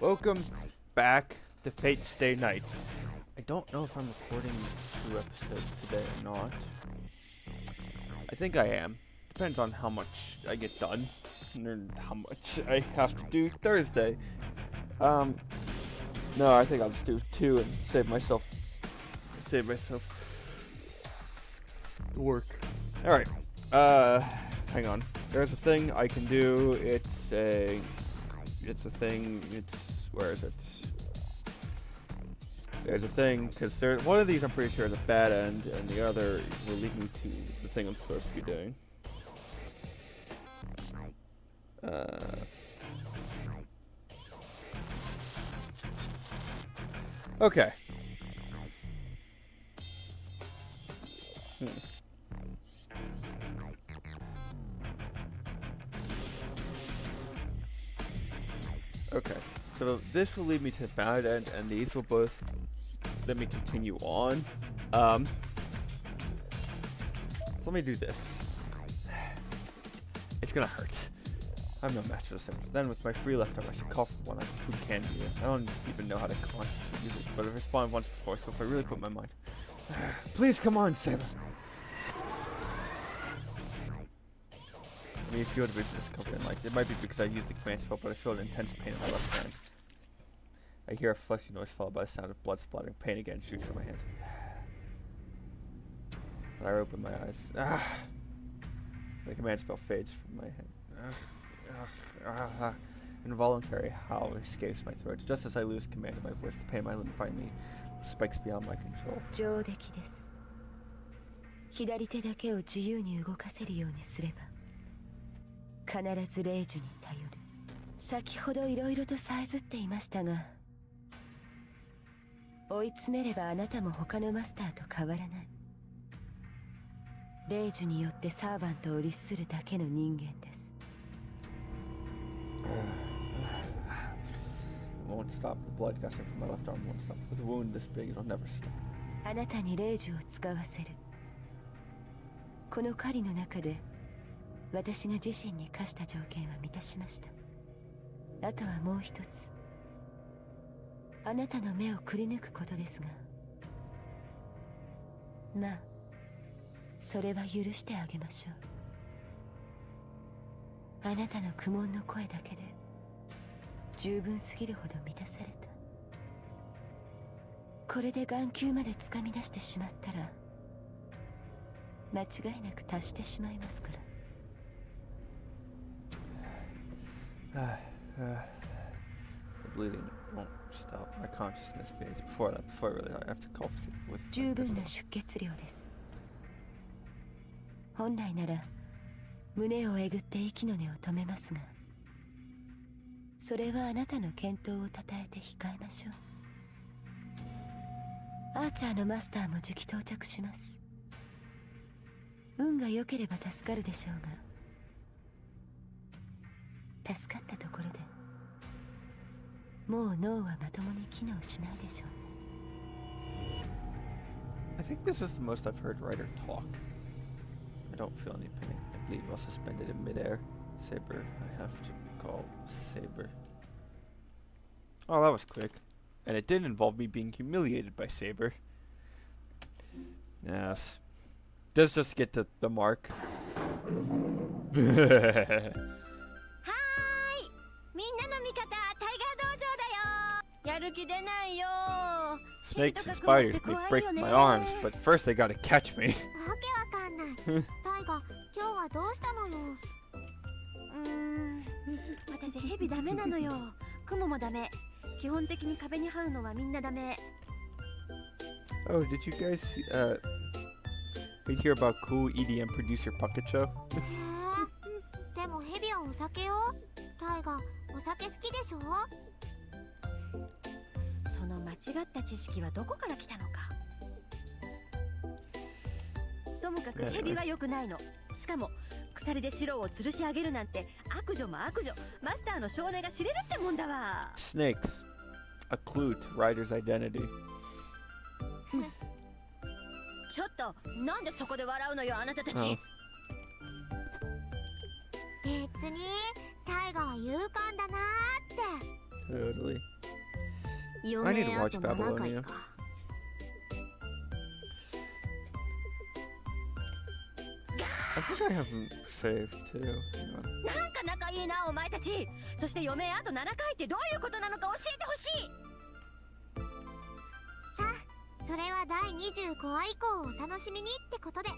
Welcome back to Fate Stay Night. I don't know if I'm recording 2 episodes today or not. I think I am. Depends on how much I get done and how much I have to do Thursday. No, I think I'll just do 2 and save myself the work. Alright. Hang on. There's a thing I can do. Where is it? There's a thing, because one of these I'm pretty sure is a bad end, and the other will lead me to the thing I'm supposed to be doing. Okay. Okay, so this will lead me to the bad end, and these will both let me continue on. Let me do this. It's gonna hurt. I'm no match for this. Then with my free left arm, I should call for one who can do it. I don't even know how to consciously use it, but I've responded once before, so if I really put my mind. Please come on, Saber. I mean, field vision is covered in light. It might be because I used the command spell, but I feel an intense pain in my left hand. I hear a fleshy noise followed by the sound of blood splattering. Pain again shoots through my hand. When I open my eyes, the command spell fades from my head. Involuntary howl escapes my throat. Just as I lose command of my voice, the pain in my limb finally spikes beyond my control. 上出来です。左手だけを自由に動かせるようにすれば、必ず霊樹に頼る。先ほどいろいろとさえずっていましたが、追い詰めればあなたも他のマスターと変わらない。霊樹によってサーバントを律するだけの人間です。Won't stop. The blood gushing from my left arm won't stop. With a wound this big, it'll never stop. あなたに霊樹を使わせる。この狩りの中で私が自身に課した条件は満たしました。あとはもう一つ。あなたの目をくり抜くことですが、まあそれは許してあげましょう。あなたの苦悶の声だけで十分すぎるほど満たされた。これで眼球まで掴み出してしまったら間違いなく達してしまいますから。The bleeding won't stop. My consciousness fades. Before I really have to call with. 十分な出血量です。本来なら胸をえぐって息の根を止めますが、それはあなたの健闘をたたえて控えましょう。アーチャーのマスターもじき到着します。運が良ければ助かるでしょうが、助かったところでもう脳はまともに機能しないでしょうね。I think this is the most I've heard Ryder talk. I don't feel any pain. I bleed while suspended in midair. Saber, I have to call Saber. Oh, that was quick. And it didn't involve me being humiliated by Saber. Yes. Let's just get to the mark. Snakes and spiders may break my arms, but first they gotta catch me. 私ヘビダメなのよ。クモもダメ。基本的に壁に這うのはみんなダメ。Oh, did you guys hear about cool EDM producer Pocket Show? でもヘビはお酒よ。タイガ、お酒好きでしょ？その間違った知識はどこから来たのか。ともかくヘビは良くないの。しかも鎖で白を吊るし上げるなんて悪女も悪女。マスターの性根が知れるってもんだわ。Snakes, a clue to Ryder's identity. ちょっとなんでそこで笑うのよあなたたち。別にタイガは勇敢だなーって。Totally. I need to watch Babylonia. I think I haven't saved too. Hang on. なんか仲いいなお前たち。そして余命あと7回ってどういうことなのか教えてほしい。さあ、それは第25話以降をお楽しみにってことで。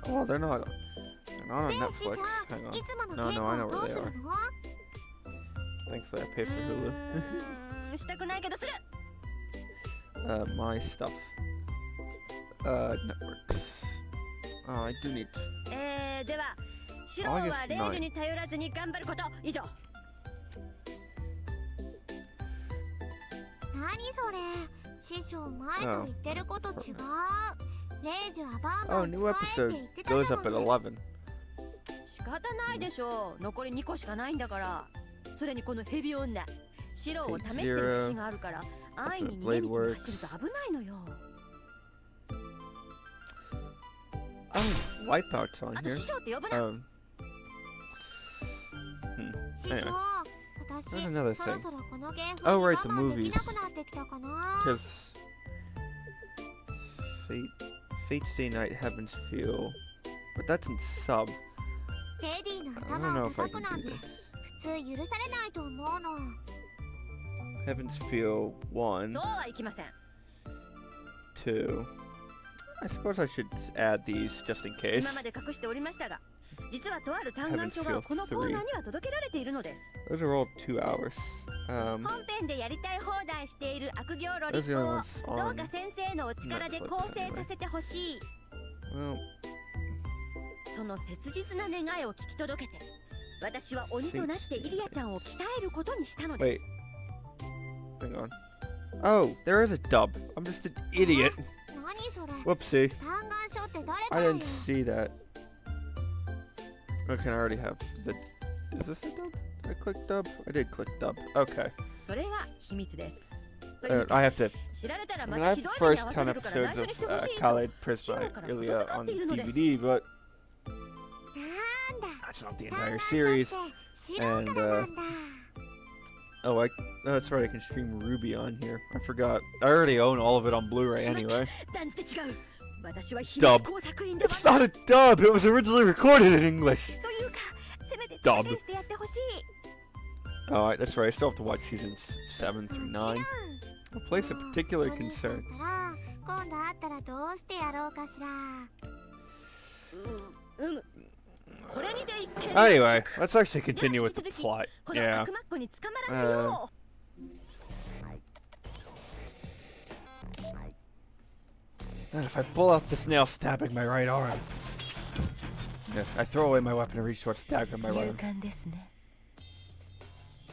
Oh, they're not on で、師 Netflix. 匠、 Hang on. いつもの No, 稽 no, 古 I は know どう where す they る are. の？ Thankfully, I pay for Hulu. したくないけどする。 My stuff. Networks. Oh, I do need. ではシローはレイジに頼らずに頑張ること以上。何それ？師匠前と言ってること違う。レイジはバ Oh, ンバン new 使えっ episode て言ってたじ goes ゃ up at ない。 11. 仕方ないでしょう。残り2個しかないんだから。それにこのヘビ女シローを試してる節があるから安易に逃げ道に走ると危ないのよ。 Oh, Wipeout's on あと here. 師匠って呼ぶな。 師匠、 Anyway. 私 There's another そろ thing. そろこのゲー Oh, ムに right, 我 the 慢でき movies. なくなってきたかな。 Because Fate Stay Night Heavens Feel, but that's in sub. テディの I don't 頭 know を if I 叩く can なん do て this. 普通許されないと思うの。 Heavens Feel 1, そうはいきません。 2. I suppose I should add these just in 今 case. まで隠しておりましたが、実はとある嘆願書がこのコーナーには届けられているのです。 Those are all 2 hours. 本編でやりたい放題している悪行ロリ Those ッ are ク the を ones どう on. か先生のお力で Netflix 構成させてほしい。 Well, その切実な願いを聞き届けて、私は鬼となってイリアちゃんを鍛えることにしたので wait. す。 Hang on. Oh, there is a dub. I'm just an idiot. 何それ？ Whoopsie. 嘆願書って誰 I からよ？ didn't see that. Okay, I already have the. Is this the dub? Did I click dub? I did click dub. Okay. それは秘密です。という I か have to. 知られたら I ま mean, た I ひ have ど the い目に遭 first わさ 10れるから episodes 内緒に of してほしいと。 Khaled Prisma Shiro から Ilya 預かっ on ているのです。 DVD, but なんだ。 that's not the 嘆 entire 願書って series. シローからなんだ。 Oh, that's right. I can stream Ruby on here. I forgot. I already own all of it on Blu-ray anyway. 断じて違う。私は秘密工作員だわ。 It's not a dub. It was originally recorded in English. というか、せめて Dub 体験してやってほしい。 Oh, that's right. I still have to watch seasons 7 through 9. A place of particular お兄さ concern. んから今度会ったらどうしてやろうかしら。これにて一見 Anyway, let's actually continue with the plot. この Yeah. 悪魔っ子に捕まらないよ And if I pull out this nail stabbing my right arm. Yes, I throw away my weapon and reach towards the dagger in my 勇 right arm. 敢ですね。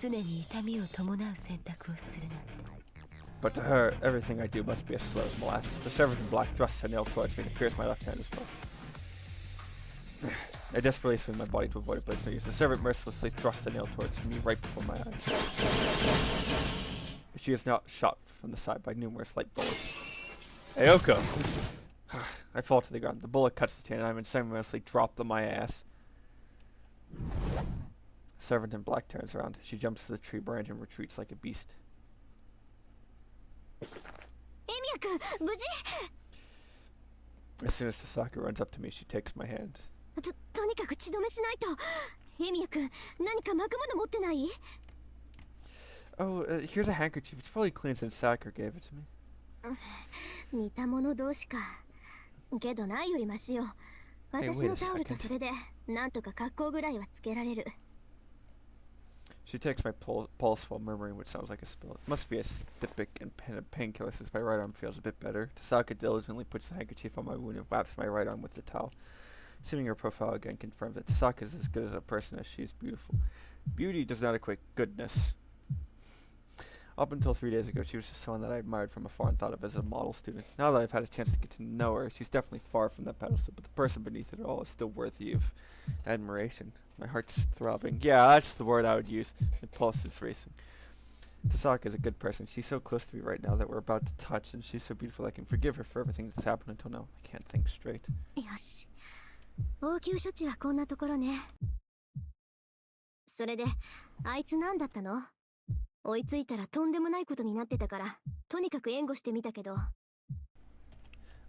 常に痛みを伴う選択をするなんて。 But to her, everything I do must be as slow as molasses. The servant in black thrusts a nail towards me and pierces my left hand as well. I desperately swing my body to avoid a place no use. The servant mercilessly thrusts the nail towards me right before my eyes. She is not shot from the side by numerous light bullets. Ayoko! I fall to the ground. The bullet cuts the chain and I'm unceremoniously dropped on my ass. The servant in black turns around. She jumps to the tree branch and retreats like a beast. エミヤ君、無事？ As soon as Tasaka runs up to me, she takes my hand. とにかく血止めしないと。エミヤ君、何か巻くもの持ってない？ Oh, here's a handkerchief. It's probably clean since Sacker gave it to me. 似た者同士か。けどないよりマシよ。私のタオルとそれで、なんとか格好ぐらいはつけられる。 She takes my pulse while murmuring what sounds like a spell. It must be a stypic and painkiller since my right arm feels a bit better. Tasaka diligently puts the handkerchief on my wound and wraps my right arm with the towel. Seeing her profile again confirms that Tasaka is as good as a person as she is beautiful. Beauty does not equate goodness. Up until 3 days ago, she was just someone that I admired from afar and thought of as a model student. Now that I've had a chance to get to know her, she's definitely far from that pedestal, but the person beneath it all is still worthy of admiration. My heart's throbbing. Yeah, that's the word I would use. My pulse is racing. Tasaka is a good person. She's so close to me right now that we're about to touch, and she's so beautiful I can forgive her for everything that's happened until now. I can't think straight. よし。応急処置はこんなところね。それで、あいつ何だったの？追いついたらとんでもないことになってたから、とにかく援護してみたけど。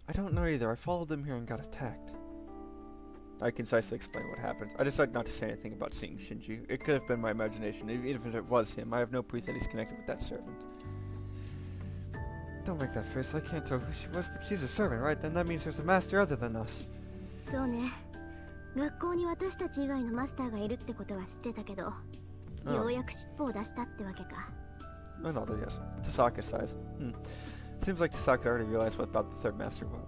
I don't know either. I followed them here and got attacked. I concisely explain what happened. I decided not to say anything about seeing Shinji. It could have been my imagination, even if it was him. I have no proof that he's connected with that servant. Don't make that face. I can't tell who she was, but she's a servant, right? Then that means there's a master other than us. そうね。学校に私たち以外のマスターがいるってことは知ってたけど、Oh. ようやく尻尾を出したってわけか。Oh no, there he is. Tasaka sighs. Seems like Tasaka already realized what about the third master was.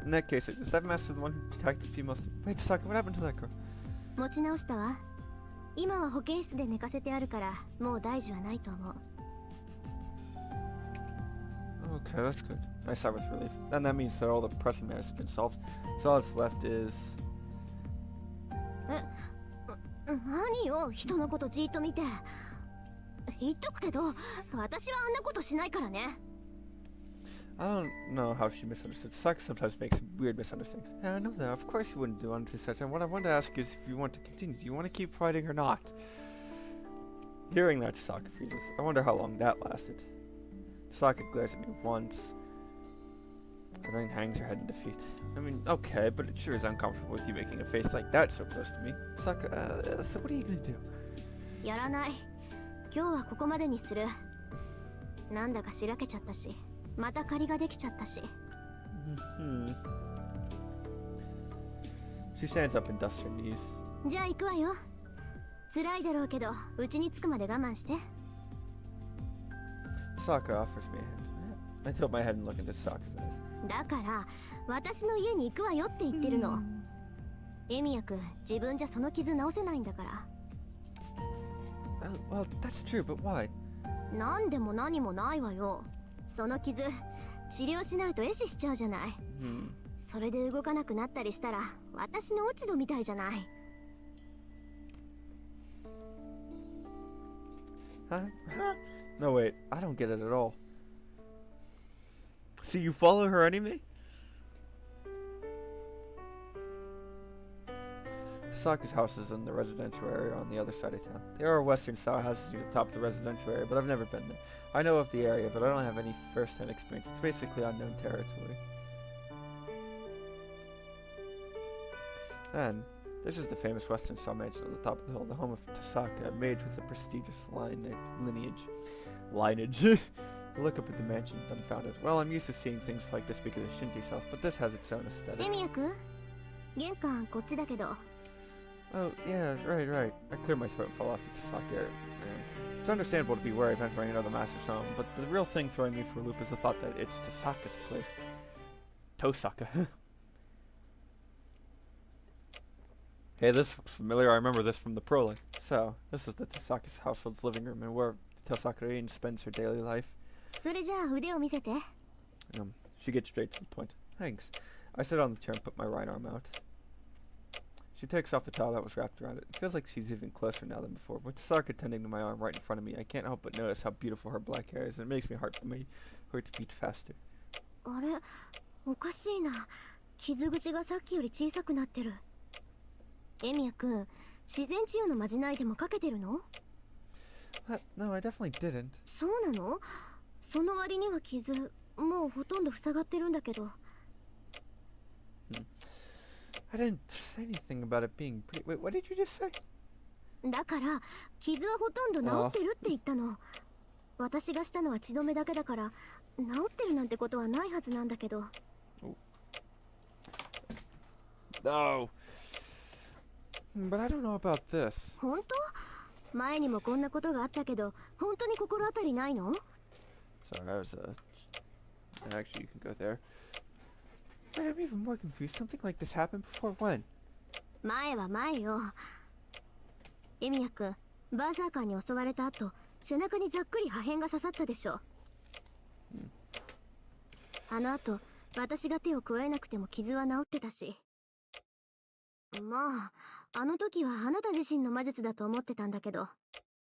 In that case, is that master the one who attacked the female student? Wait, Tasaka, what happened to that girl? 持ち直したわ。今は保健室で寝かせてあるから、もう大事はないと思う。Okay, that's good. I sigh with relief. And that means that all the pressing matters have been solved. So all that's left is... 何よ、人のことじーっと見て。言っとくけど、私はあんなことしないからね。I don't know how she misunderstood. Tasaka sometimes makes weird misunderstandings. Yeah, I know that. Of course you wouldn't do anything such. And what I wanted to ask is if you want to continue. Do you want to keep fighting or not? Hearing that, Tasaka freezes. I wonder how long that lasted. Tasaka glares at me once, and then hangs her head in defeat. I mean, okay, but it sure is uncomfortable with you making a face like that so close to me. Tasaka, so what are you gonna do? やらない。今日はここまでにする。なんだかしらけちゃったし、また借りができちゃったし。She stands up and dusts her knees. じゃあ行くわよ。辛いだろうけど、うちに着くまで我慢して。Tasaka offers me a hand. I tilt my head and look into Tasaka's eyes. だから、私の家に行くわよって言ってるの。エミヤ君、自分じゃその傷治せないんだから。Well, that's true, but why? なんでも何もないわよ。その傷、治療しないと壊死しちゃうじゃない。それで動かなくなったりしたら、私の落ち度みたいじゃない。Huh? No, wait. I don't get it at all. So you follow her anyway? Tasaka's house is in the residential area on the other side of town. There are western-style houses near the top of the residential area, but I've never been there. I know of the area, but I don't have any first-hand experience. It's basically unknown territory. And this is the famous western-style mansion on the top of the hill, the home of Tasaka, a mage with a prestigious lineage. I look up at the mansion, dumbfounded. Well, I'm used to seeing things like this because of Shinji's house, but this has its own aesthetic. エミヤ君、玄関こっちだけど。Oh, yeah, right. I clear my throat and fall off to Tasaka. It's understandable to be wary of entering another master's home, but the real thing throwing me for a loop is the thought that it's Tasaka's place. Tosaka. Hey, this looks familiar. I remember this from the prologue. So, this is the Tasaka's household's living room and where Tasaka spends her daily life. それじゃあ腕を見せて。She gets straight to the point. Thanks. I sit on the chair and put my right arm out. She takes off the towel that was wrapped around it. It feels like she's even closer now than before. With Tasaka tending to my arm right in front of me, I can't help but notice how beautiful her black hair is, and it makes my heart to beat faster. あれ、おかしいな。傷口がさっきより小さくなってる。エミヤ君、自然治癒のまじないでもかけてるの？ No, I definitely didn't. そうなの？その割には傷、もうほとんど塞がってるんだけど。I didn't say anything about it being pretty. Wait, what did you just say? だから、傷はほとんど治ってるって言ったの。私がしたのは血止めだけだから、治ってるなんてことはないはずなんだけど。No. But I don't know about this. 本当？前にもこんなことがあったけど、本当に心当たりないの？ Sorry, I was Actually, you can go there. But I'm even more confused. Something like this happened before when? 前は前よ。エミヤ君、バーサーカーに襲われた後、背中にざっくり破片が刺さったでしょ。あの後、私が手を加えなくても傷は治ってたし。まあ、あの時はあなた自身の魔術だと思ってたんだけど、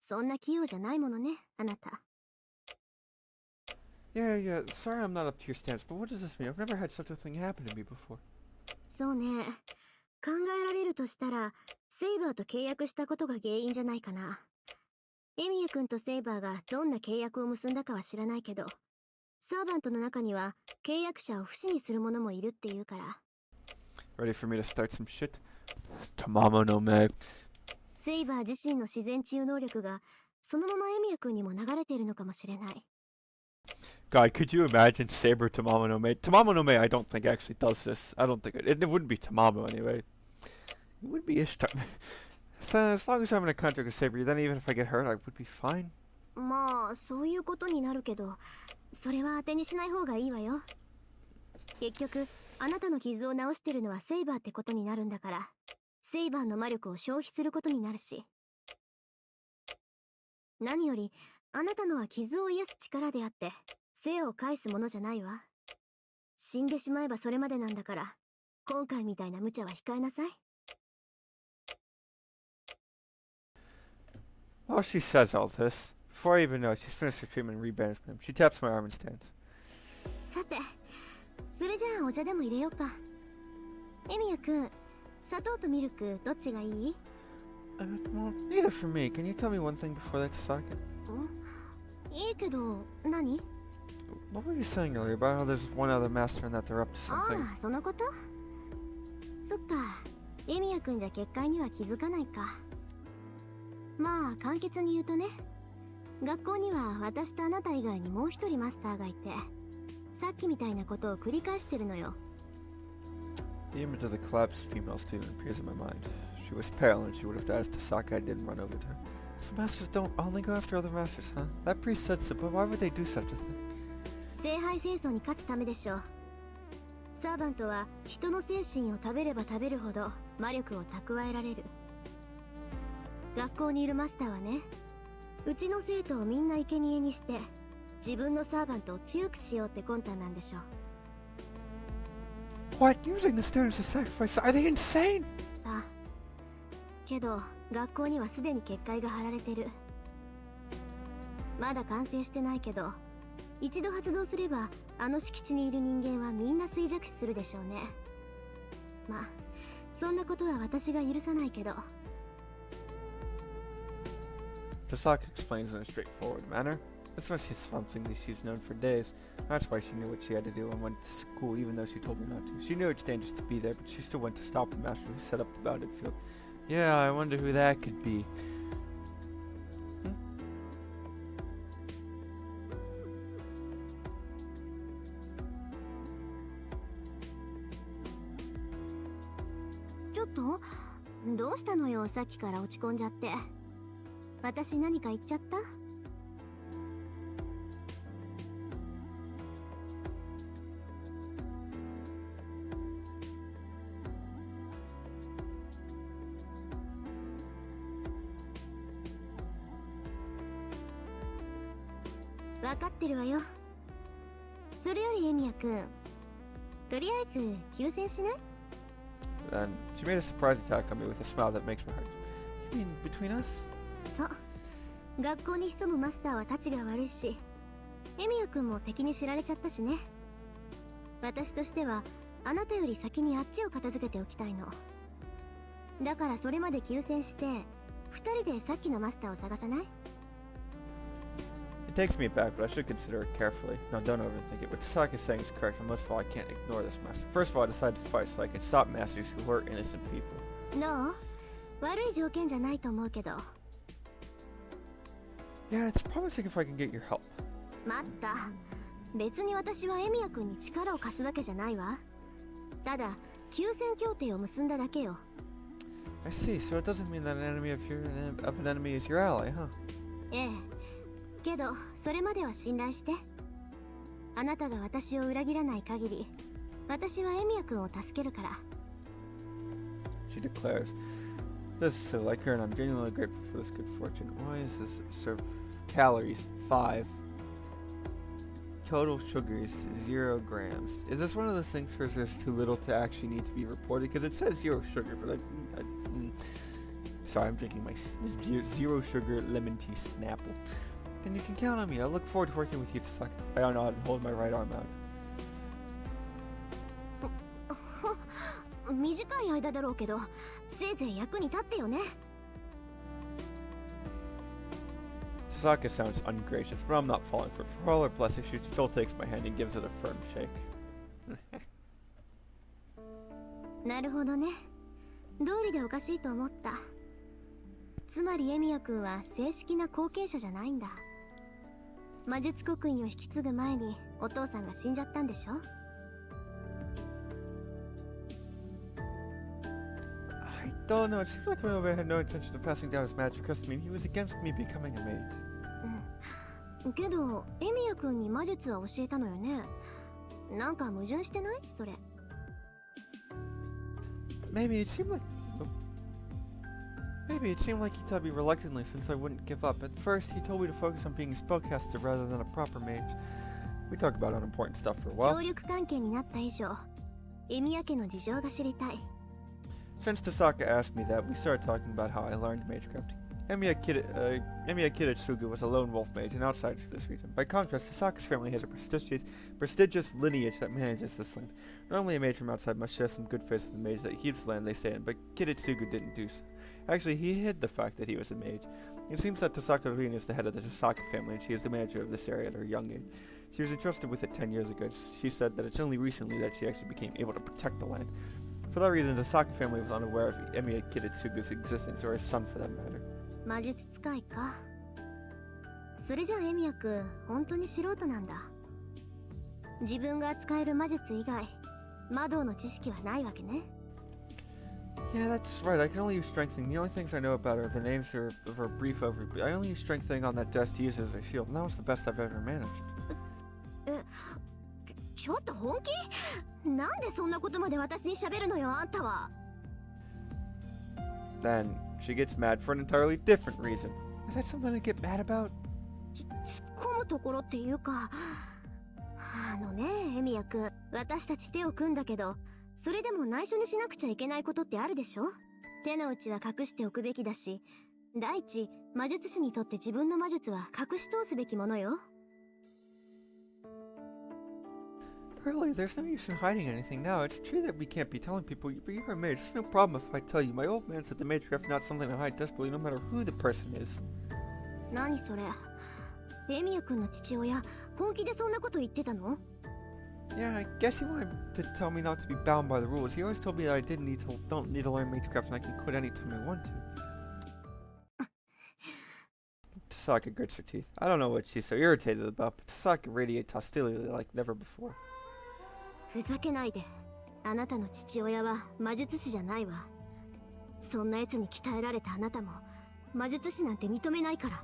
そんな器用じゃないものね、あなた。Yeah. Sorry I'm not up to your standards, but what does this mean? I've never had such a thing happen to me before. そうね。考えられるとしたら、セイバーと契約したことが原因じゃないかな。エミヤ君とセイバーがどんな契約を結んだかは知らないけど、サーバントの中には契約者を不死にする者もいるっていうから。Ready for me to start some shit? Tamamo no me. セイバー自身の自然治癒能力がそのままエミヤ君にも流れているのかもしれない。God, could you imagine Saber Tamamo no Me? Tamamo no Me, I don't think actually does this. I don't think it wouldn't be Tamamo anyway. It would be Ishtar. So as long as I'm in a contract with Saber, then even if I get hurt, I would be fine. まあそういうことになるけど、それは当てにしない方がいいわよ。結局あなたの傷を治してるのはセイバーってことになるんだから、セイバーの魔力を消費することになるし。何よりあなたのは傷を癒す力であって生を返すものじゃないわ。死んでしまえばそれまでなんだから、今回みたいな無茶は控えなさい。While she says all this, before I even know it, she's finished her treatment and rebandaged him. She taps my arm and stands. さて、それじゃあお茶でも入れようか。エミヤ君、砂糖とミルクどっちがいい？ Well, neither for me. Can you tell me one thing before that Tasaka? いいけど、何？ What were you saying earlier about how there's one other master and that they're up to あ something? あ、そのこと？そっか、エミヤ君じゃ結界には気づかないか。まあ簡潔に言うとね、学校には私とあなた以外にもう一人マスターがいて、さっきみたいなことを繰り返してるのよ。The image of the collapsed female student appears in my mind. She was pale and she would have died if Tasaka didn't run over to her. So masters don't only go after other masters, huh? That priest said so, but why would they do such a thing? 聖杯戦争に勝つためでしょう。サーバントは人の精神を食べれば食べるほど魔力を蓄えられる。学校にいるマスターはね、うちの生徒をみんな生贄にして自分のサーバントを強くしようって魂胆なんでしょう。 What? Using the students as sacrifice? Are they insane? さあ、けど学校にはすでに結界が張られてる。まだ完成してないけど、一度発動すればあの敷地にいる人間はみんな衰弱死するでしょうね。まあそんなことは私が許さないけど。 Tasaka explains in a straightforward manner. This must be something that she's known for days. That's why she knew what she had to do and went to school even though she told me not to. She knew it's dangerous to be there, but she still went to stop the master who set up the bounded field. Yeah, I wonder who that could be. Hmm? ちょっとどうしたのよ、さっきから落ち込んじゃって。私何か言っちゃった？分かってるわよ。それよりエミヤ君、とりあえず休戦しない？ Then she made a surprise attack on me with a smile that makes my heart. You mean between us? そう。学校に潜むマスターはたちが悪いし、エミヤ君も敵に知られちゃったしね。私としてはあなたより先にあっちを片付けておきたいの。だからそれまで休戦して二人でさっきのマスターを探さない？ It takes me aback, but I should consider it carefully. No, don't overthink it. What Tasaka is saying is correct, and most of all, I can't ignore this master. First of all, I decided to fight so I can stop masters who hurt innocent people. どう？悪い条件じゃないと思うけど。Yeah, it's promising if I can get your help. 待った。別に私はエミヤ君に力を貸すわけじゃないわ。ただ、休戦協定を結んだだけよ。I see, so it doesn't mean that an enemy of an enemy is your ally, huh? ええ。けど、それまでは信頼して。あなたが私を裏切らない限り、私はエミヤ君を助けるから。She declares, "This is so like her, and I'm genuinely grateful for this good fortune. Why is this? Serve calories 5. Total sugar is 0 grams. Is this one of those things where there's too little to actually need to be reported? Because it says 0 sugar, but sorry, I'm drinking my 0 sugar lemon tea Snapple. And you can count on me. I look forward to working with you to suck." I don't know how to hold my right arm out. 短い間だろうけど、せいぜい役に立ってよね。Tasaka sounds ungracious, but I'm not falling for it. For all her blessings, she still takes my hand and gives it a firm shake. なるほどね。道理でおかしいと思った。つまりエミヤ君は正式な後継者じゃないんだ。魔術刻印を引き継ぐ前にお父さんが死んじゃったんでしょ？ I don't know. It seems like Ryoba had no intention of passing down his magic crest to me. He was against me becoming a mage. けどエミヤ君に魔術は教えたのよね。なんか矛盾してない？それ。Maybe it seemed like he taught me reluctantly since I wouldn't give up. At first, he told me to focus on being a spellcaster rather than a proper mage. We talked about unimportant stuff for a while. 協力関係になった以上、エミヤ家の事情が知りたい。Since Tasaka asked me that, we started talking about how I learned magecraft. Emiya Kiritsugu was a lone wolf mage, an outsider to this region. By contrast, Tasaka's family has a prestigious lineage that manages this land. Normally a mage from outside must share some good faith with the mage that keeps the land they stay in, but Kiritsugu didn't do so. Actually, he hid the fact that he was a mage. It seems that Tasaka Rin is the head of the Tasaka family, and she is the manager of this area at her young age. She was entrusted with it 10 years ago. She said that it's only recently that she actually became able to protect the land. For that reason, the Tasaka family was unaware of Emiya Kiritsugu's existence, or his son for that matter. 魔術使いか。それじゃエミヤ君、本当に素人なんだ。自分が使える魔術以外、魔導の知識はないわけね。Yeah, that's right. I can only use strengthening. The only things I know about are the names of her brief overview. I only use strengthening on that desk to use as a shield, and that was the best I've ever managed. ちょっと本気？なんでそんなことまで私に喋るのよ、あんたは。Then she gets mad for an entirely different reason. Is that something to get mad about? 突っ込むところっていうか、エミヤ君、私たち手を組んだけど、それでも内緒にしなくちゃいけないことってあるでしょ？手の内は隠しておくべきだし、第一、魔術師にとって自分の魔術は隠し通すべきものよ。Really, there's no use in hiding anything now. It's true that we can't be telling people, but you're a mage. There's no problem if I tell you. My old man said the magecraft not something to hide desperately, no matter who the person is. 何それ？エミヤ君の父親、本気でそんなこと言ってたの？ Yeah, I guess he wanted to tell me not to be bound by the rules. He always told me that I don't need to learn magecraft and I can quit anytime I want to. Tasaka grits her teeth. I don't know what she's so irritated about, but Tasaka radiates hostility like never before. ふざけないで。あなたの父親は魔術師じゃないわ。そんな奴に鍛えられたあなたも魔術師なんて認めないから。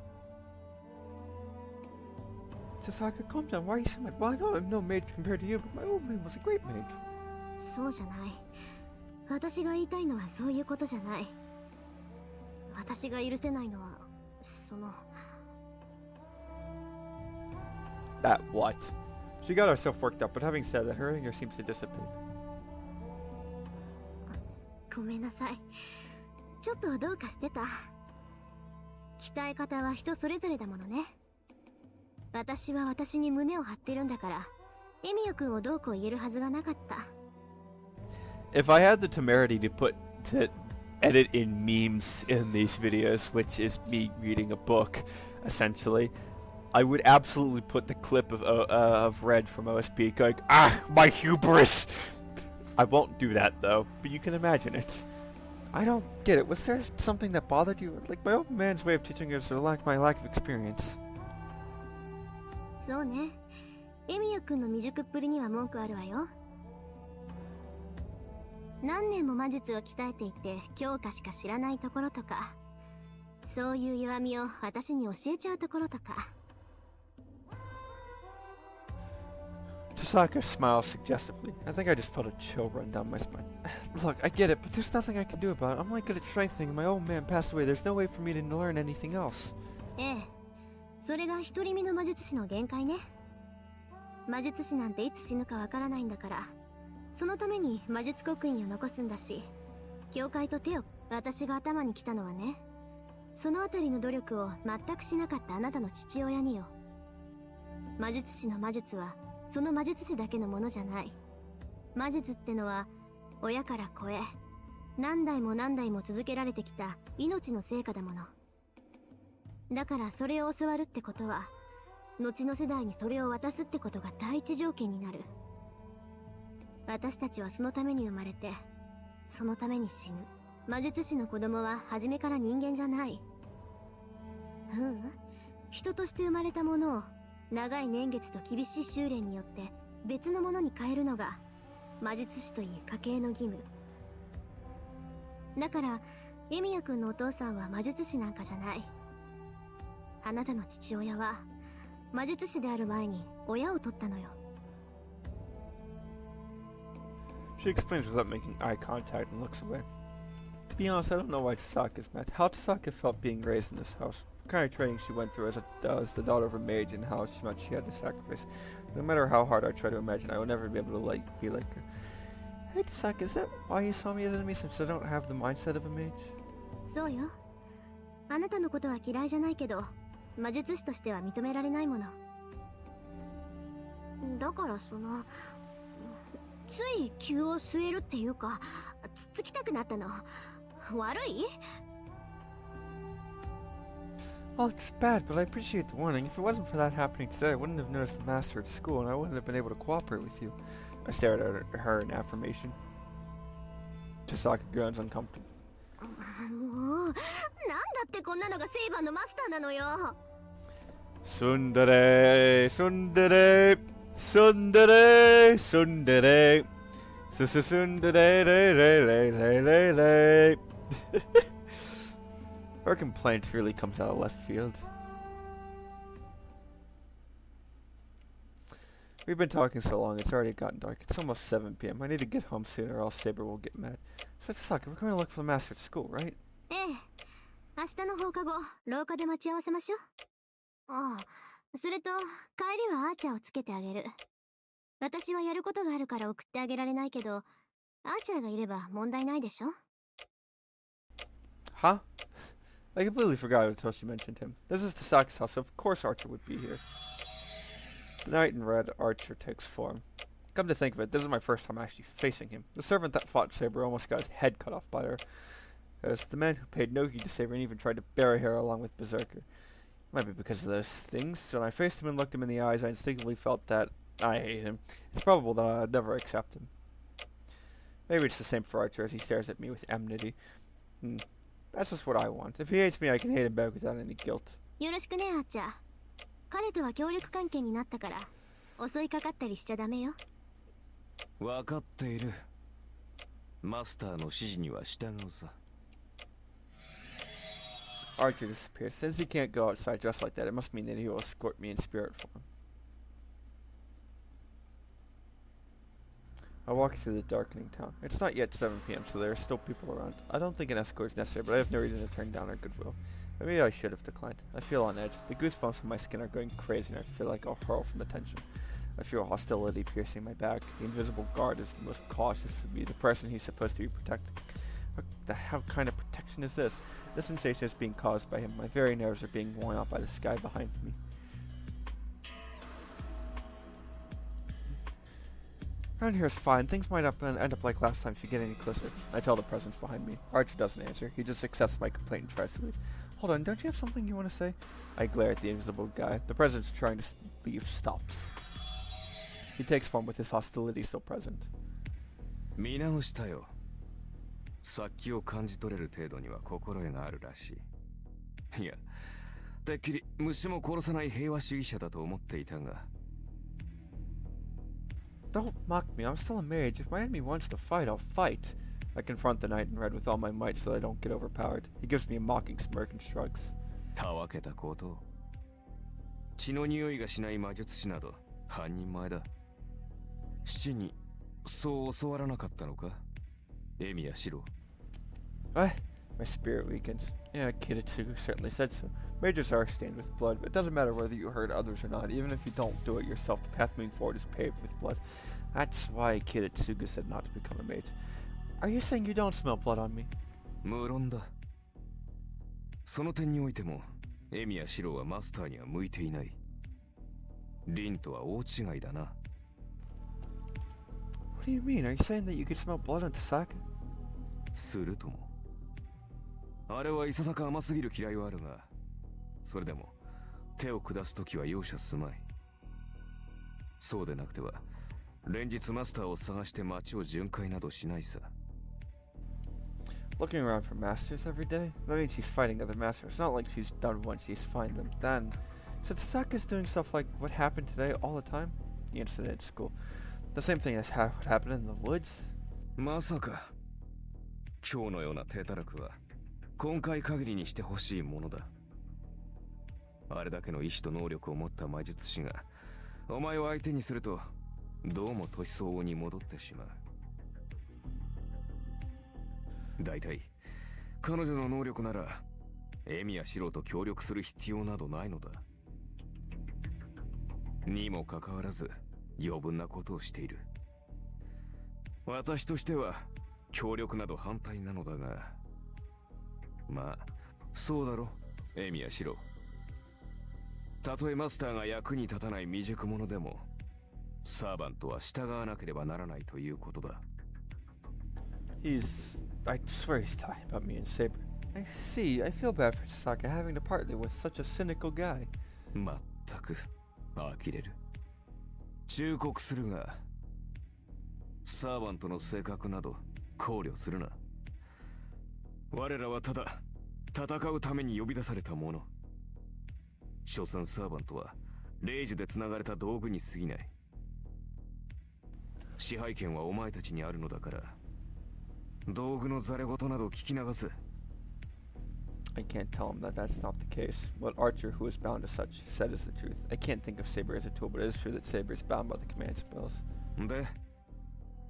Tasaka, calm down. Why are you so mad? Well, I know I'm no mage compared to you, but my old man was a great mage. そうじゃない。私が言いたいのはそういうことじゃない。私が許せないのは、その。That what? She got herself worked up, but having said that, her anger seems to dissipate. ごめんなさい。ちょっとどうかしてた。鍛え方は人それぞれだものね。私は私に胸を張ってるんだから、エミヤ君をどうこう言えるはずがなかった。If I had the temerity to edit in memes in these videos, which is me reading a book, essentially, I would absolutely put the clip of Red from OSP going, my hubris! I won't do that though, but you can imagine it. I don't get it. Was there something that bothered you? Like my old man's way of teaching us, or my lack of experience? そうね。エミヤ君の未熟っぷりには文句あるわよ。何年も魔術を鍛えていて強化しか知らないところとか、そういう弱みを私に教えちゃうところとか。Tasaka smiles suggestively. I think I just felt a chill run down my spine. Look, I get it, but there's nothing I can do about it. I'm not good at strengthening, and my old man passed away. There's no way for me to learn anything else. ええ、それが独り身の魔術師の限界ね。魔術師なんていつ死ぬかわからないんだから、そのために魔術刻印を残すんだし、教会と手を。私が頭に来たのはね、そのあたりの努力を全くしなかったあなたの父親によ。魔術師の魔術はその魔術師だけのものじゃない。魔術ってのは親から子へ何代も何代も続けられてきた命の成果だもの。だからそれを教わるってことは後の世代にそれを渡すってことが第一条件になる。私たちはそのために生まれてそのために死ぬ。魔術師の子供は初めから人間じゃない。人として生まれたものを長い年月と厳しい修練によって別のものに変えるのが魔術師という家系の義務だから。エミヤ君のお父さんは魔術師なんかじゃない。あなたの父親は魔術師である前に親を取ったのよ。 She explains without making eye contact and looks away. To be honest, I don't know why Tasaka's mad. How Tasaka felt being raised in this house, what kind of training she went through as the daughter of a mage, and how much she had to sacrifice. No matter how hard I try to imagine, I will never be able to be like her. Hey Tasaka, is that why you saw me as an enemy, since I don't have the mindset of a mage? そうよ。あなたのことは嫌いじゃないけど魔術師としては認められないものだから。つい気を据えるっていうかつっつきたくなったの。悪い？ Well, it's bad, but I appreciate the warning. If it wasn't for that happening today, I wouldn't have noticed the master at school, and I wouldn't have been able to cooperate with you. I stared at her in affirmation. Tasaka groans uncomfortable. もうなんだってこんなのがセイバーのマスターなのよ。Sundere, Sundere, Sundere, Sundere, Sundere, re. Her complaint really comes out of left field. We've been talking so long, it's already gotten dark. It's almost 7 p.m. I need to get home soon or else Saber will get mad. So Tasaka, we're going to look for the master at school, right? ええ。明日の放課後廊下で待ち合わせましょう。ああ、それと帰りはアーチャーをつけてあげる。私はやることがあるから送ってあげられないけど、アーチャーがいれば問題ないでしょ。 Huh? I completely forgot until she mentioned him. This is Tasaka's house, so of course Archer would be here. The knight in red, Archer takes form. Come to think of it, this is my first time actually facing him. The servant that fought Saber almost got his head cut off by her. It's the man who paid no heed to Saber and even tried to bury her along with Berserker. Might be because of those things. When I faced him and looked him in the eyes, I instinctively felt that I hate him. It's probable that I'd never accept him. Maybe it's the same for Archer as he stares at me with enmity. That's just what I want. If he hates me, I can hate him back without any guilt. よろしくね、アーチャー。彼とは協力関係になったから襲いかかったりしちゃダメよ。分かっている。マスターの指示には従うさ。Archer disappears. Says he can't go outside dressed like that. It must mean that he will escort me in spirit form. I walk through the darkening town. It's not yet 7 p.m., so there are still people around. I don't think an escort is necessary, but I have no reason to turn down her goodwill. Maybe I should have declined. I feel on edge. The goosebumps on my skin are going crazy, and I feel like I'll hurl from the tension. I feel hostility piercing my back. The invisible guard is the most cautious of me, the person he's supposed to be protecting. What the hell kind of protection is this? This sensation is being caused by him. My very nerves are being worn out by the sky behind me. Around here is fine. Things might end up like last time if you get any closer. I tell the presence behind me. Archer doesn't answer. He just accepts my complaint and tries to leave. Hold on, don't you have something you want to say? I glare at the invisible guy. The presence trying to leave stops. He takes form with his hostility still present. 見直したよ。殺気を感じ取れる程度には心得があるらしい。いや、てっきり虫も殺さない平和主義者だと思っていたが。Don't mock me, I'm still a mage. If my enemy wants to fight, I'll fight. I confront the knight in red with all my might so that I don't get overpowered. He gives me a mocking smirk and shrugs. たわけたこと。血の匂いがしない魔術師など半人前だ。死にそう教わらなかったのか、エミやシロ。What? My spirit weakens. Yeah, Kiritsugu certainly said so. Mages are stained with blood, but it doesn't matter whether you hurt others or not. Even if you don't do it yourself, the path moving forward is paved with blood. That's why Kiritsugu said not to become a mage. Are you saying you don't smell blood on me? 無論だ。その点においても、エミやシロはマスターには向いていない。リンとは大違いだな。What do you mean? Are you saying that you could smell blood on Tasaka? するとも。あれはいささか甘すぎる嫌いはあるが、それでも手を下すときは容赦すまい。そうでなくては連日マスターを探して街を巡回などしないさ。Looking around for masters every day? That means she's fighting other masters. It's not like she's done one, she's find them. Then, so Tasaka's doing stuff like what happened today all the time? The incident at school. The same thing as what happened in the woods? まさか今日のような手たらくは今回限りにしてほしいものだ。あれだけの意志と能力を持った魔術師がお前を相手にするとどうも年相応に戻ってしまう。だいたい彼女の能力ならエミやシロと協力する必要などないのだ。にもかかわらず余分なことをしている。私としては協力など反対なのだが、まあそうだろエミやシロ。たとえマスターが役に立たない未熟者でもサーバントは従わなければならないということだ。I swear he's talking about me and Saber. I see, I feel bad for Tasaka having to partner with such a cynical guy. まったく呆れる。忠告するがサーバントの性格など考慮するな。我らはただ戦うために呼び出された者。所詮サーバントは霊樹で繋がれた道具に過ぎない。支配権はお前たちにあるのだから、道具のざれ言など聞き流す。I can't tell him that that's not the case. What Archer, who is bound as such, said is the truth. I can't think of Saber as a tool, but it is true that Saber is bound by the command spells. で、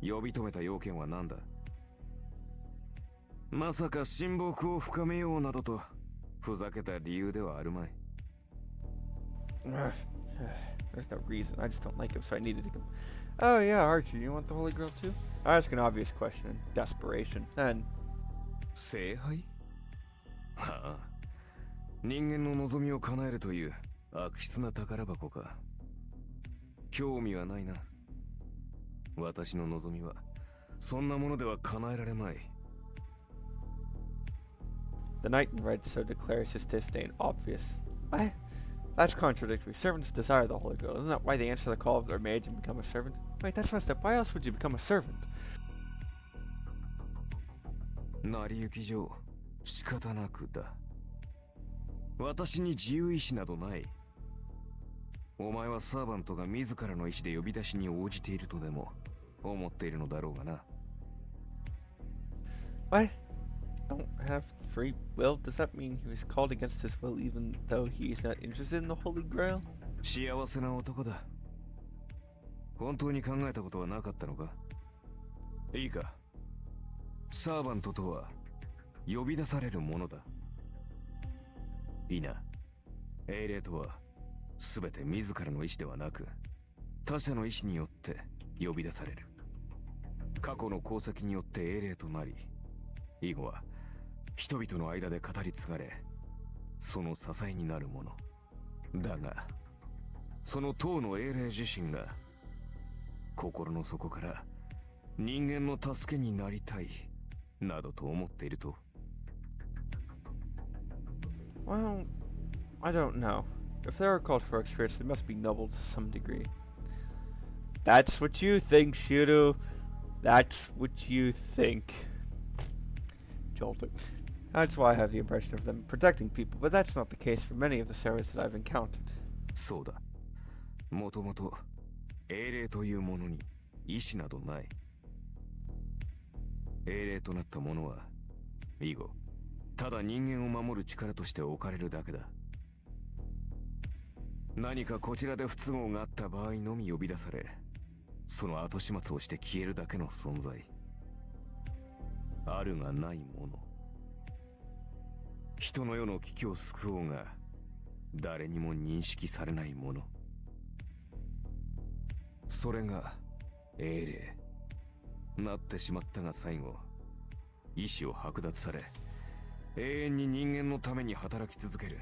呼び止めた要件は何だ？まさか親睦を深めようなどとふざけた理由ではあるまい。There's no reason. I just don't like him, so I needed to come. Oh yeah, Archer, you want the Holy Grail too? I ask an obvious question in desperation. And 聖杯？はあ、人間の望みを叶えるという悪質な宝箱か。興味はないな。私の望みはそんなものでは叶えられまい。the knight in red so declares his disdain obvious. Why? That's contradictory. Servants desire the Holy Grail. Isn't that why they answer the call of their mage and become a servant? Wait, that's messed up. Why else would you become a servant? 成り行き上仕方なくだ。私に自由意志などない。お前はサーバントが自らの意志で呼び出しに応じているとでも思っているのだろうがな。What? Don't have free will? Does that mean he was called against his will even though he is not interested in the Holy Grail? 幸せな男だ。本当に考えたことはなかったのか？いいか。サーバントとは呼び出されるものだ。いいな。英霊とは全て自らの意志ではなく他者の意志によって呼び出される。過去の功績によって英霊となり、以後は人々の間で語り継がれ、その支えになるもの。だがその当の英霊自身が心の底から人間の助けになりたいなどと思っていると。Well, I don't know. If they are called for experience, they must be noble to some degree. That's what you think, Shuru. That's what you think. Jolting. That's why I have the impression of them protecting people, but that's not the case for many of the Sarahs that I've encountered. そうだ。もともと英霊というものに意志などない。英霊となったものは以後ただ人間を守る力として置かれるだけだ。何かこちらで不都合があった場合のみ呼び出され、その後始末をして消えるだけの存在。あるがないもの。人の世の危機を救おうが誰にも認識されないもの。それが英霊。なってしまったが最後意志を剥奪され、永遠に人間のために働き続ける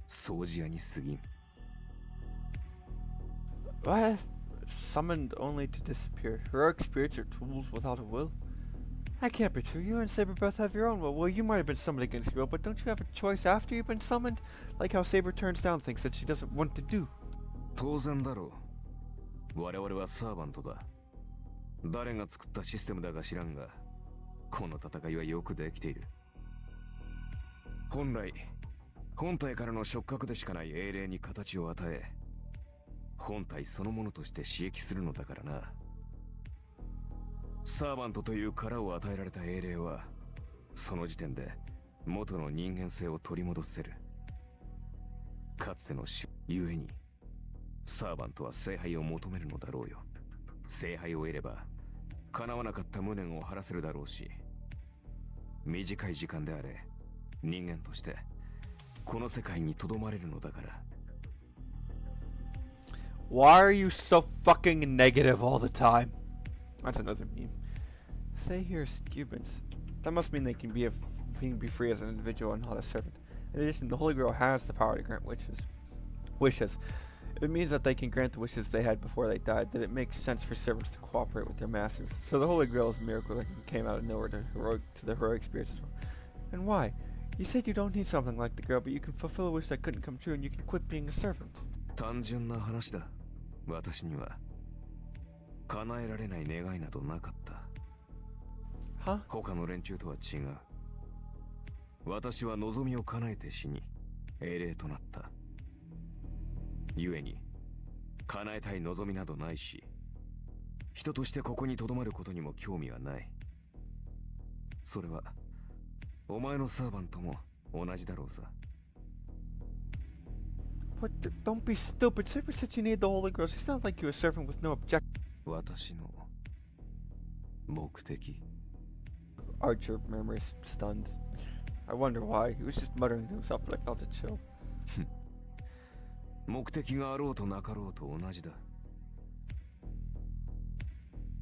掃除屋に過ぎん。What? Summoned only to disappear. Heroic spirits are tools without a will? That can't be true. You and Saber both have your own will. Well, you might have been summoned against your will, but don't you have a choice after you've been summoned? Like how Saber turns down things that she doesn't want to do. 当然だろう。我々はサーバントだ。誰が作ったシステムだか知らんが、この戦いはよくできている。本来、本体からの触覚でしかない英霊に形を与え、本体そのものとして刺激するのだからな。サーバントという殻を与えられた英霊は、その時点で元の人間性を取り戻せる。かつてのゆえに、サーバントは聖杯を求めるのだろうよ。聖杯を得れば、叶わなかった無念を晴らせるだろうし、短い時間であれ、人間として、この世界に留まれるのだから。Why are you so fucking negative all the time? That's another meme. Say here, Cubans. That must mean they can be free as an individual and not a servant. In addition, the Holy Grail has the power to grant wishes. If it means that they can grant the wishes they had before they died, then it makes sense for servants to cooperate with their masters. So the Holy Grail is a miracle that came out of nowhere to the heroic spirits as well. And why? You said you don't need something like the Grail, but you can fulfill a wish that couldn't come true and you can quit being a servant. 単純な話だ。私には叶えられない願いなどなかった。Huh? 他の連中とは違う。私は望みを叶えて死に、英霊となった。故に、叶えたい望みなどないし、人としてここに留まることにも興味はない。それは、お前のサーバントも同じだろうさ。What? Don't be stupid. Saber said you need the Holy Grail. She's not like you a servant with no object. 私の目的。Archer murmurs, stunned. I wonder why. He was just muttering to himself, but I felt it chill. 目的があろうとなかろうと同じだ。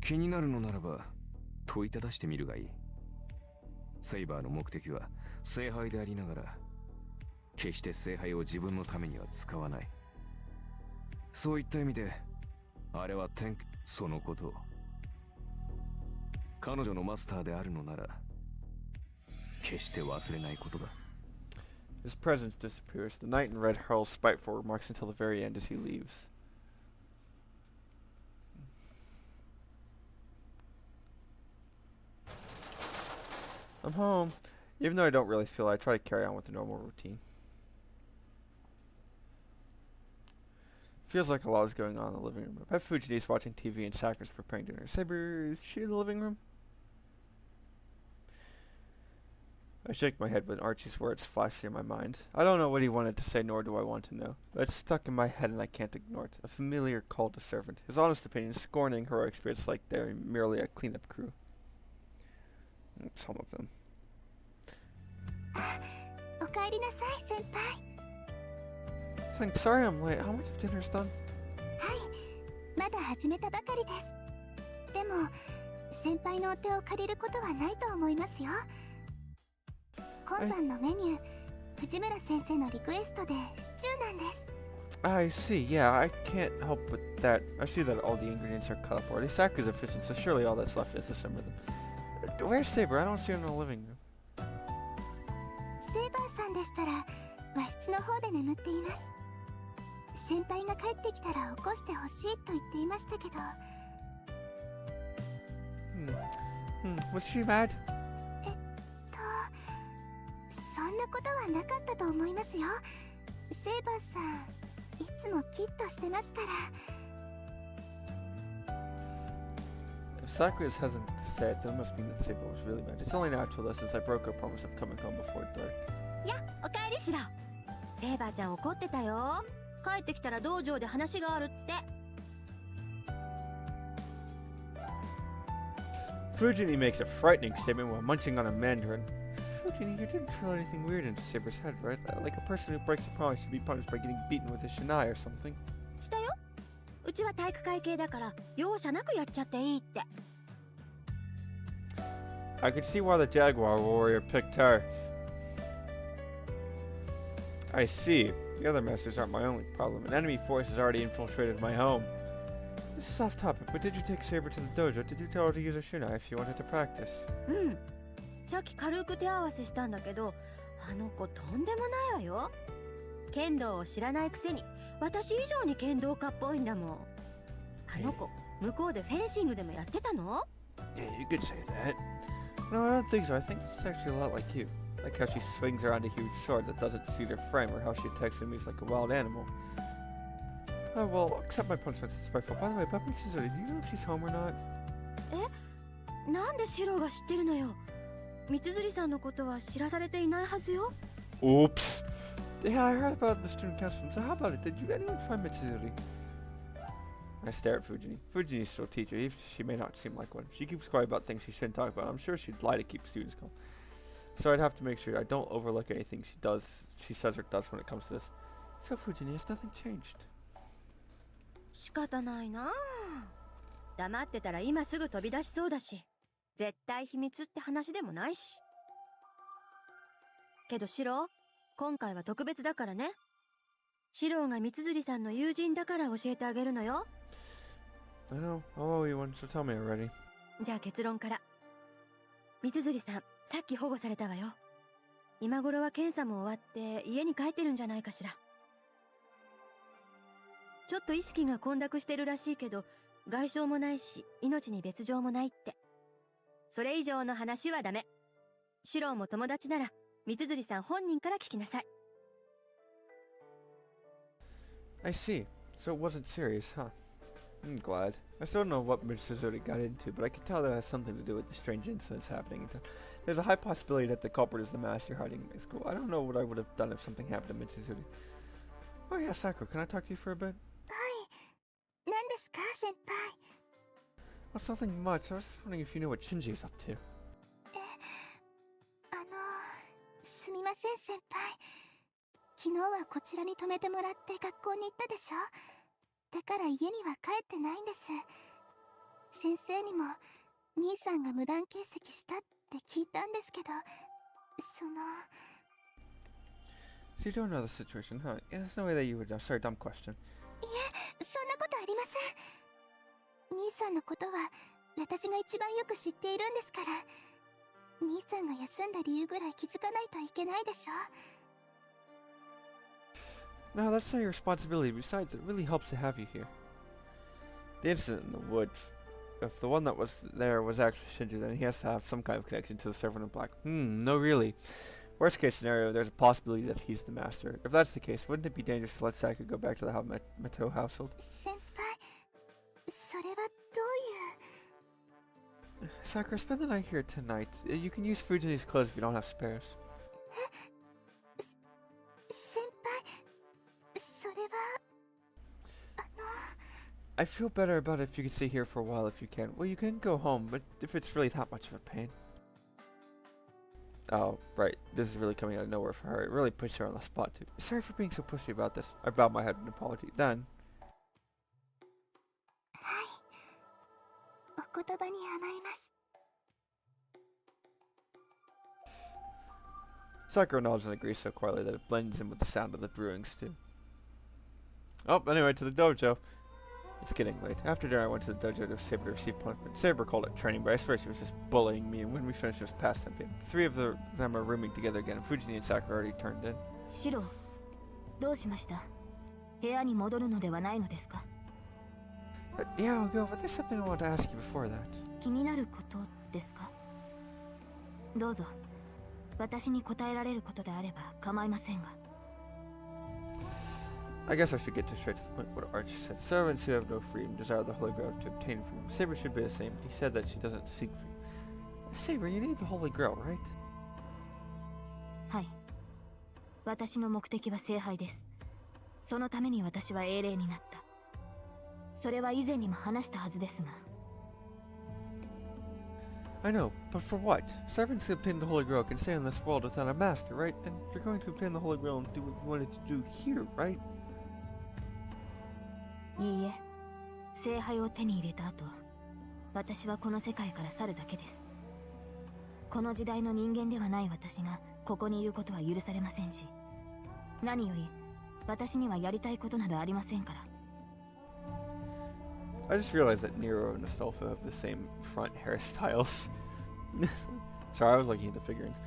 気になるのならば問いただしてみるがいい。セイバーの目的は聖杯でありながら、決して聖杯を自分のためには使わない。そういった意味で、あれはそのことを。彼女のマスターであるのなら、決して忘れないことだ。His presence disappears. The knight in red hurls spiteful remarks until the very end as he leaves. I'm home. Even though I don't really feel it, I try to carry on with the normal routine. Feels like a lot is going on in the living room. I bet Fujini's watching TV and Sakura's preparing dinner. Saber, is she in the living room? I shake my head when Archie's words flash through my mind. I don't know what he wanted to say, nor do I want to know. But it's stuck in my head and I can't ignore it. A familiar called a servant. His honest opinion, scorning heroic spirits like they're merely a cleanup crew. Some of them. おかえりなさい、先輩。I'm sorry I'm late. How much of dinner is done? はい、まだ始めたばかりです。でも、先輩のお手を借りることはないと思いますよ。今晩のメニュー、藤村先生のリクエストでシチューなんです。I see. Yeah, I can't help with that. I see that all the ingredients are cut up already. Sakura's efficient, so surely all that's left is to simmer them. Where's Saber? I don't see her in the living room. セイバーさんでしたら和室の方で眠っています。先輩が帰ってきたら起こしてほしいと言っていましたけど。Was she mad? そんなことはなかったと思いますよ。セイバーさん、いつもキッとしてますから。If Sakura is hesitant to say it, that must mean that Saber was really mad. It's only natural though, since I broke her promise of coming home before dark. や、おかえりしろ。セイバーちゃん怒ってたよ。帰ってきたら道場で話があるって。Fujini makes a frightening statement while munching on a mandarin. Fujini, you didn't throw anything weird into Saber's head, right? Like a person who breaks a promise should be punished by getting beaten with a shinai or something. したよ。うちは体育会系だから容赦なくやっちゃっていいって。I could see why the Jaguar warrior picked her. I see. The other masters aren't my only problem. An enemy force has already infiltrated my home. This is off topic, but did you take Saber to the dojo? Did you tell her to use her shinai if she wanted to practice? うん。さっき軽く手合わせしたんだけど、あの子とんでもないわよ。剣道を知らないくせに、私以上に剣道家っぽいんだもん。あの子、向こうでフェンシングでもやってたの？ Yeah, you could say that. No, I don't think so. I think it's actually a lot like you. Like how she swings around a huge sword that doesn't suit her frame, or how she attacks enemies like a wild animal. Oh, well, accept my punishment since it's my fault. By the way, about Mitsuzuri, do you know if she's home or not? え？なんでシローが知ってるのよ。三辻さんのことは知らされていないはずよ。Oops. Yeah, I heard about the student council. So how about it? Did you anyone find Mitsuzuri? I stare at Fujini. Fujini's still a teacher, even if she may not seem like one. She keeps quiet about things she shouldn't talk about. I'm sure she'd lie to keep students calm. So I'd have to make sure I don't overlook anything she says or does when it comes to this. So Fujini, has nothing changed? 仕方ないなあ。黙ってたら今すぐ飛び出しそうだし、絶対秘密って話でもないし。けどシロー、今回は特別だからね。シローが三辻さんの友人だから教えてあげるのよ。I know. I'll owe you one, so tell me already. じゃあ結論から。三辻さん、さっき保護されたわよ。今頃は検査も終わって家に帰ってるんじゃないかしら。ちょっと意識が混濁してるらしいけど、外傷もないし、命に別状もないって。それ以上の話はダメ。シローも友達なら、三辻さん本人から聞きなさい。I see. So it wasn't serious, huh? I'm glad. I still don't know what Mitsuzuri got into, but I can tell that it has something to do with the strange incidents happening in town. There's a high possibility that the culprit is the master hiding in my school. I don't know what I would have done if something happened to Mitsuzuri. Oh yeah, Sakura, can I talk to you for a bit? はい。何ですか、先輩。Well, it's nothing much. I was just wondering if you knew what Shinji is up to. すみません、先輩。昨日はこちらに泊めてもらって学校に行ったでしょ。だから家には帰ってないんです。先生にも兄さんが無断欠席したって聞いたんですけど、So you don't know the situation, huh? Yeah, there's no way that you would know. Sorry, dumb question. いえ、そんなことありません。兄さんのことは私が一番よく知っているんですから。兄さんが休んだ理由ぐらい気づかないといけないでしょ。No, that's not your responsibility. Besides, it really helps to have you here. The incident in the woods. If the one that was there was actually Shinji, then he has to have some kind of connection to the servant in black. No really. Worst case scenario, there's a possibility that he's the master. If that's the case, wouldn't it be dangerous to let Sakura go back to the Mato household? 先輩、それはどういう... Sakura, spend the night here tonight. You can use Fujini's clothes if you don't have spares. 先輩、それは... I feel better about it if you can stay here for a while if you can. Well, you can go home, but if it's really that much of a pain. Oh, right. This is really coming out of nowhere for her. It really puts her on the spot, too. Sorry for being so pushy about this. I bowed my head in apology. Then... はい。お言葉に甘えます。 Sakura nods and agrees so quietly that it blends in with the sound of the brewing stew. Oh, anyway, to the dojo. It's getting late. After dinner, I went to the dojo to Saber to receive punishment. Saber called it training, but I swear she was just bullying me, and when we finished, it was past 10 p.m. Three of them are rooming together again, and Fujini and Sakura already turned in. シロ、どうしました？部屋に戻るのではないのですか？ Yeah, I'll go, but there's something I want to ask you before that. 気になることですか？どうぞ。私に答えられることであれば構いませんが。 I guess I should get straight to the point. What Archie said. Servants who have no freedom desire the Holy Grail to obtain freedom. Saber should be the same, but he said that she doesn't seek freedom. Saber, you need the Holy Grail, right? はい。私の目的は聖杯です。そのために私は英霊になった。それは以前にも話したはずですが。 I know, but for what? Servants who obtain the Holy Grail can stay in this world without a master, right? Then you're going to obtain the Holy Grail and do what you wanted to do here, right? いいえ、聖杯を手に入れた後、私はこの世界から去るだけです。この時代の人間ではない私がここにいることは許されませんし、何より私にはやりたいことなどありませんから。I just realized that Nero and Astolfo have the same front hairstyles. Sorry, I was looking at the figurines.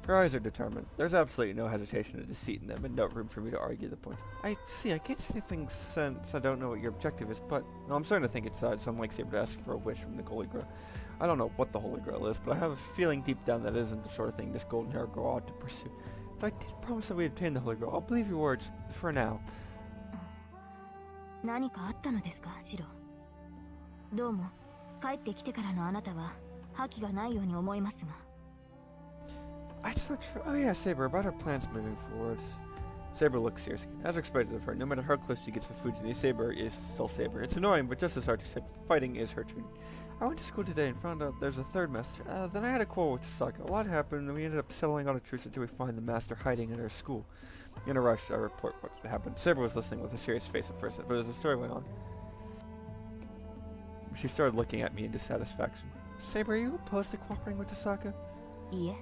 Her eyes are determined. There's absolutely no hesitation or deceit in them, and no room for me to argue the point. I see, I can't say anything since I don't know what your objective is, but no, I'm starting to think it's so I'm like Saber to ask for a wish from the Holy Grail. I don't know what the Holy Grail is, but I have a feeling deep down that it isn't the sort of thing this golden hair girl ought to pursue. But I did promise that we'd obtain the Holy Grail. I'll believe your words, for now. 何かあったのですか、シロ。どうも帰ってきてからのあなたは覇気がないように思いますが。I just not sure. Oh yeah, Saber, about our plans moving forward. Saber looks serious. As expected of her, no matter how close she gets to Fujini, Saber is still Saber. It's annoying, but just as Archer said, fighting is her training. I went to school today and found out there's a third master. Then I had a quarrel with Tasaka. A lot happened, and we ended up settling on a truce until we find the master hiding at our school. In a rush, I report what happened. Saber was listening with a serious face at first, but as the story went on, she started looking at me in dissatisfaction. Saber, are you opposed to cooperating with Tasaka? いいえ。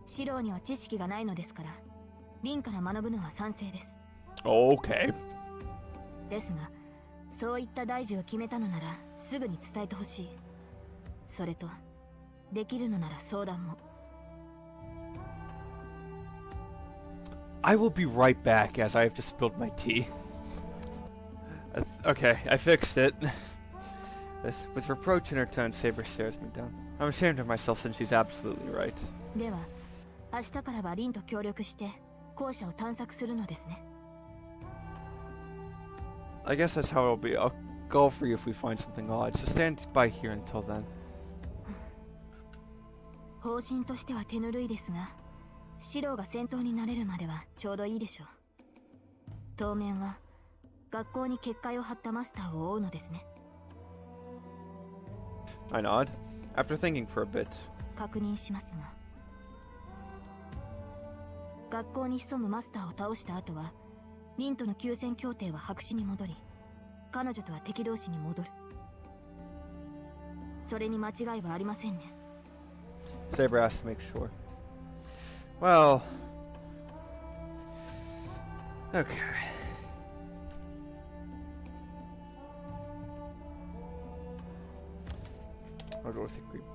シロには知識がないのですから、リンから学ぶのは賛成です。Okay. ですが、そういった大事を決めたのならすぐに伝えてほしい。それと、できるのなら相談も。I will be right back as I have just spilled my tea. Okay, I fixed it. With reproach in her tone, Saber stares me down. I'm ashamed of myself since she's absolutely right. では、明日からはリンと協力して校舎を探索するのですね。I guess that's how it'll be. I'll go for you if we find something odd, so stand by here until then. 方針としては手ぬるいですが、シロが先頭になれるまではちょうどいいでしょう。当面は学校に結界を張ったマスターを追うのですね。I nod. After thinking for a bit. 確認しますが、学校に潜むマスターを倒した後は、リンとの休戦協定は白紙に戻り、彼女とは敵同士に戻る。それに間違いはありませんね。Saber asked to make sure. Well, okay. I'll go with agreement.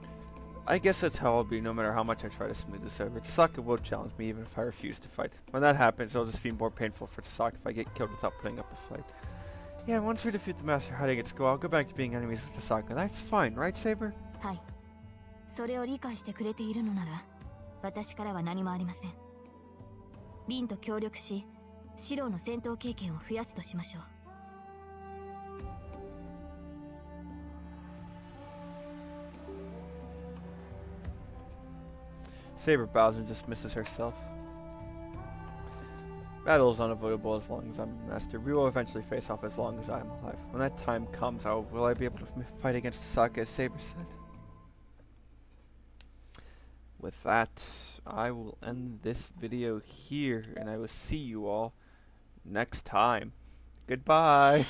I guess that's how I'll be no matter how much I try to smooth this over. Tasaka will challenge me even if I refuse to fight. When that happens, it'll just be more painful for Tasaka if I get killed without putting up a fight. Yeah, once we defeat the master hiding at school, I'll go back to being enemies with Tasaka. That's fine, right, Saber? はい。それを理解してくれているのなら、私からは何もありません。リンと協力し、シロの戦闘経験を増やすとしましょう。Saber bows and dismisses herself. Battle is unavoidable as long as I'm master. We will eventually face off as long as I am alive. When that time comes, will I be able to fight against Tasaka as Saber said? With that, I will end this video here, and I will see you all next time. Goodbye!